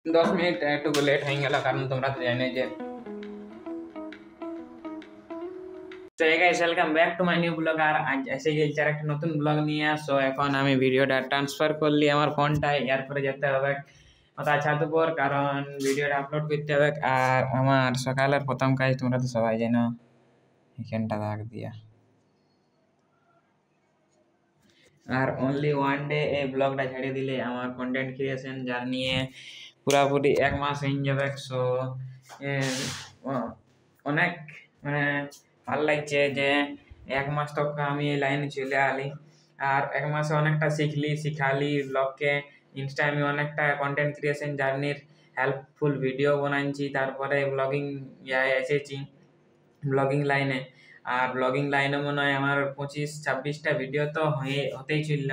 10 minute একটু late হয়ে গেল, কারণ তোমরা তো জানো যে তো guys welcome back to my new blog. আর আজ এসে গেছি আর একটা নতুন ব্লগ নিয়ে। সো এখন আমি ভিডিওটা ট্রান্সফার করলি আমার ফোনটায়, এরপরে যেতে হবে ওটা ছাদ উপর, কারণ ভিডিওটা আপলোড করতে হবে। আর আমার সকালের প্রথম কাজ তোমরা তো সবাই জানো, এখানটা দাগ দিয়া। আর অনলি ওয়ান ডে এই ব্লগটা ছেড়ে দিলে আমার কন্টেন্ট ক্রিয়েশন জার্নি পুরাপুরি 1 মাস হয়ে যাবে। সো অনেক মানে ভাল লাগছে যে 1 মাস তক আমি এই লাইনে চলে আলি। আর 1 মাসে অনেকটা শিখালি ব্লগকে। ইনস্টা আমি অনেকটা কন্টেন্ট ক্রিয়েশন জার্নির হেল্পফুল ভিডিও বানাইছি, তারপরে ব্লগিং এসেছি ব্লগিং লাইনে। আর ব্লগিং লাইনে মনে হয় আমার 25-26টা ভিডিও তো হতেই ছিল।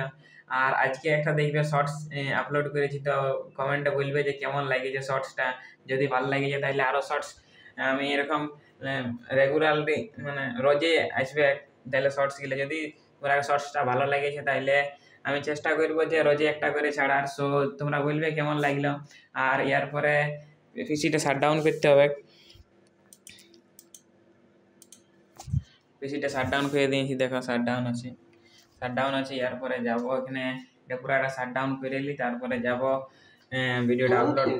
আর আজকে একটা দেখবে শর্টস আপলোড করেছি, তো কমেন্টে বলবে যে কেমন লাগেছে শর্টসটা। যদি ভালো লাগেছে তাহলে আরও শর্টস আমি এরকম রেগুলারলি মানে রোজে আসবে তাহলে শর্টসগুলো। যদি ওরা শর্টসটা ভালো লেগেছে তাহলে আমি চেষ্টা করবো যে রোজে একটা করে ছাড়ার। সো তোমরা বলবে কেমন লাগলো। আর এরপরে পিসিটা শাট ডাউন করতে হবে। পিসিটা শাট ডাউন করে দিয়েছি, দেখো শাট ডাউন আছে। এরপরে যাবো এখানে পুরাটা শাট ডাউন করে নিই, তারপরে যাব ভিডিওটা আপলোড,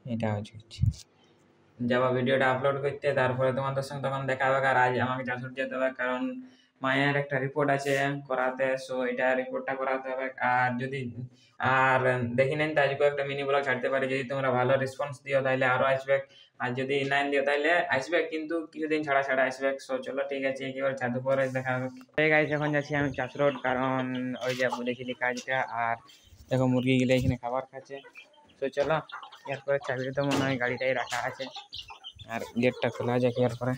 এটা হচ্ছে যাবো ভিডিওটা আপলোড করতে। তারপরে তোমাদের সঙ্গে তখন দেখা হবে। আর আজ আমাকে চাষুর যেতে হবে, কারণ মায়ের একটা রিপোর্ট আছে করাতে। সো এটা রিপোর্টটা করাতে হবে। আর যদি আর দেখি নেন তো আজকে একটা মিনি ব্লগ ছাড়তে পারি, যদি তোমরা ভালো রেসপন্স দিও তাহলে আরো আসবে। আর যদি নাইন দিও তাহলে আসবে, কিন্তু কিছুদিন ছাড়া ছাড়া আসবে। সো চলো ঠিক আছে, একেবারে ছাদ উপরে দেখা হবে। গাইস এখন যাচ্ছি আমি চাষ রোড, কারণ ওই যে বলেছিলি কাজটা। আর দেখো মুরগি গিলে এখানে খাবার খাচ্ছে। তো চলো, এরপরে চাকরি তো মনে হয় গাড়িটাই রাখা আছে, আর গেটটা খোলা যায়। এরপরে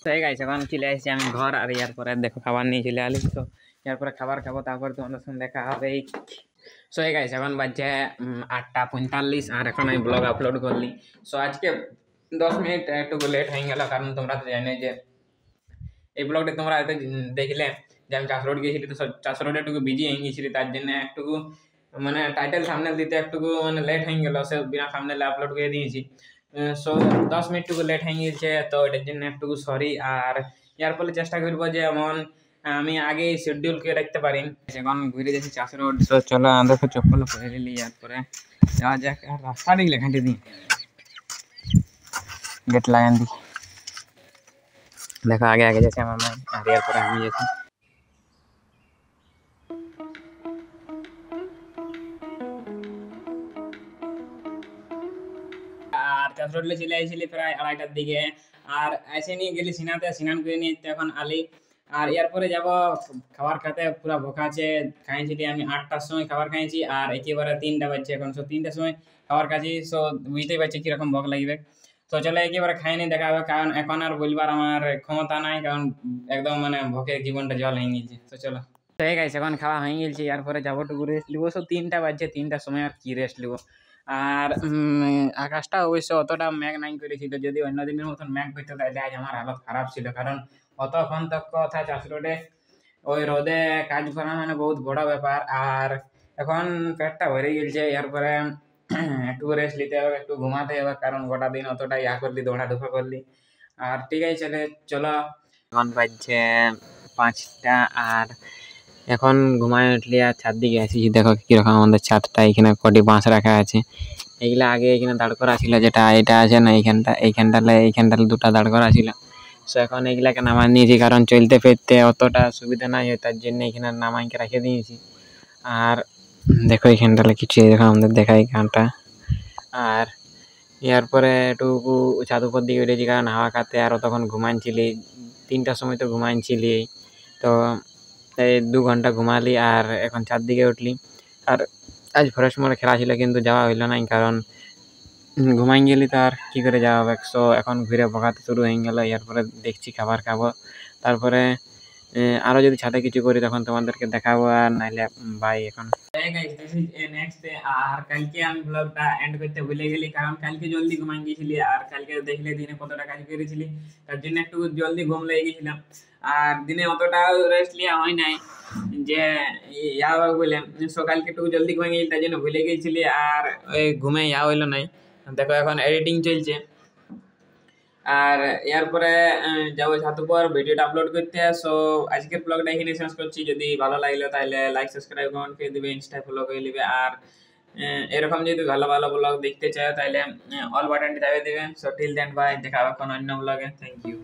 তাই গাইস এখন চলে আসছি আমি ঘর। আর এরপরে দেখো খাবার নিয়ে চলে আলি। তো এরপরে খাবার খাবো, তারপরে তোমাদের সঙ্গে দেখা হবে। সো গাইস এখন বাজছে 8টা 45, আর এখন আমি ব্লগ আপলোড করলি। সো আজকে 10 মিনিট একটু লেট হয়ে গেল, কারণ তোমরা তো জানো যে এই ব্লগটা তোমরা হয়তো দেখলে যে আমি চাষ রোড গিয়েছিলি। তো চাষ রোডে একটু বিজি হয়ে গিয়েছিলি, তার জন্য একটু মানে টাইটেল থাম্বনেল দিতে একটু মানে লেট হয়ে গেল। সে বিনা থাম্বনেল আপলোড করে দিয়েছি। সো 10 মিনিট লেট হয়ে গিয়েছে, তো এটার জন্য একটু সরি। আর এর ফলে চেষ্টা করবো যে এমন আমি আগে শিডিউল করে রাখতে পারি। এখন ঘুরে যাচ্ছি চাষ রোড। সো চলো দেখো চপ্পল পরে নিলি, এরপরে যাওয়া যাক। আর রাস্তাটি লেখাটি দিই, গেট লাগান দিই। দেখো আগে আগে যাচ্ছে আমার মা, আর এরপরে আমি যাচ্ছি। আর চাষ রোডলে চলে আসছিলি প্রায় 2:30টার দিকে। আর এসে নিয়ে গেলি সিনাতে, স্নান করে নিয়ে তো এখন আলি। আর এরপরে যাব খাবার খেতে, পুরো ভোকা আছে। খাইছিলি আমি 8টার সময় খাবার খাইছি, আর একেবারে 3টা বাজছে এখন। সো 3টার সময় খাবার খাচ্ছি। সো বুঝতেই পারছি কিরকম ভোক লাগবে। তো চলে একেবারে খাই নি, দেখা হবে। কারণ এখন আর বলবার আমার ক্ষমতা নাই, কারণ একদম মানে ভোকে জীবনটা জল হয়ে গেছে। তো চলো ঠিক আছে, এখন খাওয়া হয়ে গেছে। এরপরে যাবো টুকু রেস্ট লিবো। সো 3টা বাজছে, 3টার সময় আর কি রেস্ট লিবো। আর আকাশটা অবশ্য অতটা মেঘ নাই করেছিল। যদি অন্য দিনের মতন মেঘ করতো তাহলে আজ আমার হালত খারাপ ছিল, কারণ অতক্ষণ তক কথা চাষ রোডে ওই রোদে কাজ করা মানে বহুত বড় ব্যাপার। আর এখন পেটটা ভরে গেছে, এরপরে একটু রেস্ট নিতে হবে, একটু ঘুমাতে হবে, কারণ গোটা দিন অতটা ইয়া করলি, দৌড়াধুপা করলি। আর ঠিক আছে চলো, এখন বাজছে 5টা। আর এখন ঘুমায় উঠলি আর ছাদ দিকে আসিছি। দেখো কিরকম আমাদের ছাদটা, এখানে কটি বাঁশ রাখা আছে। এইগুলা আগে এখানে দাঁড় করা ছিল, যেটা এটা আছে না এইখানটালে 2টা দাঁড় করা ছিল। সো এখন এইগুলাকে নামাই নিয়েছি, কারণ চলতে ফিরতে অতটা সুবিধা নাই হয়, তার জন্য এখানে নামাইকে রেখে দিয়েছি। আর দেখো এইখানটালে কিছু দেখো আমাদের দেখা এইখানটা। আর এরপরে একটু ছাদ উপর দিকে উঠেছি, কারণ হাওয়া খাতে। আরও তখন ঘুমাইছিলি 3টার সময়, তো ঘুমাইছিলি। তো এই 2 ঘন্টা ঘুমালি, আর এখন ছাদ দিকে উঠলি। আর আজ ফরেস্ট মোড়ে খেলা ছিল, কিন্তু যাওয়া হইলো না, কারণ ঘুমাই গেলি তো আর কি করে যাওয়া হবে। সো এখন ঘুরে ভগাতে শুরু হয়ে গেল। এরপরে দেখছি খাবার খাবো, তারপরে আরও যদি ছাদে কিছু করি তখন তোমাদেরকে দেখাবো। আর নাইলে বাই এখন। Guys this is next day. আর কালকে আমি ব্লগটা এন্ড করতে ভুলে গেলি, কারণ কালকে জলদি ঘুমাই গেছিলি। আর কালকে দেখলে দিনে কতটা কাজ করেছিলি, তার জন্য একটু জলদি ঘুম লেগে গেছিলাম। আর দিনে অতটা রেস্ট লিয়া হয় নাই যে ইয়া বলে, সকালকে একটু জলদি ঘুমাই গেছি তার জন্য ভুলে গেছিলি। আর ওই ঘুমে ইয়া হইলো নাই। দেখো এখন এডিটিং চলছে। আর এরপরে যাবো ছাতু পর ভিডিওটা আপলোড করতে। সো আজকের ব্লগটা এখানে শেষ করছি। যদি ভালো লাগলো তাহলে লাইক সাবস্ক্রাইব কমেন্ট করে দিবে, ইনস্টায় ফলো করে দিবে। আর এরকম যদি ভালো ভালো ব্লগ দেখতে চাও তাহলে অল বাটনটি দাবিয়ে দিবে। সো টিল দেন বাই, দেখা হবে কোনো অন্য ব্লগে। Thank you.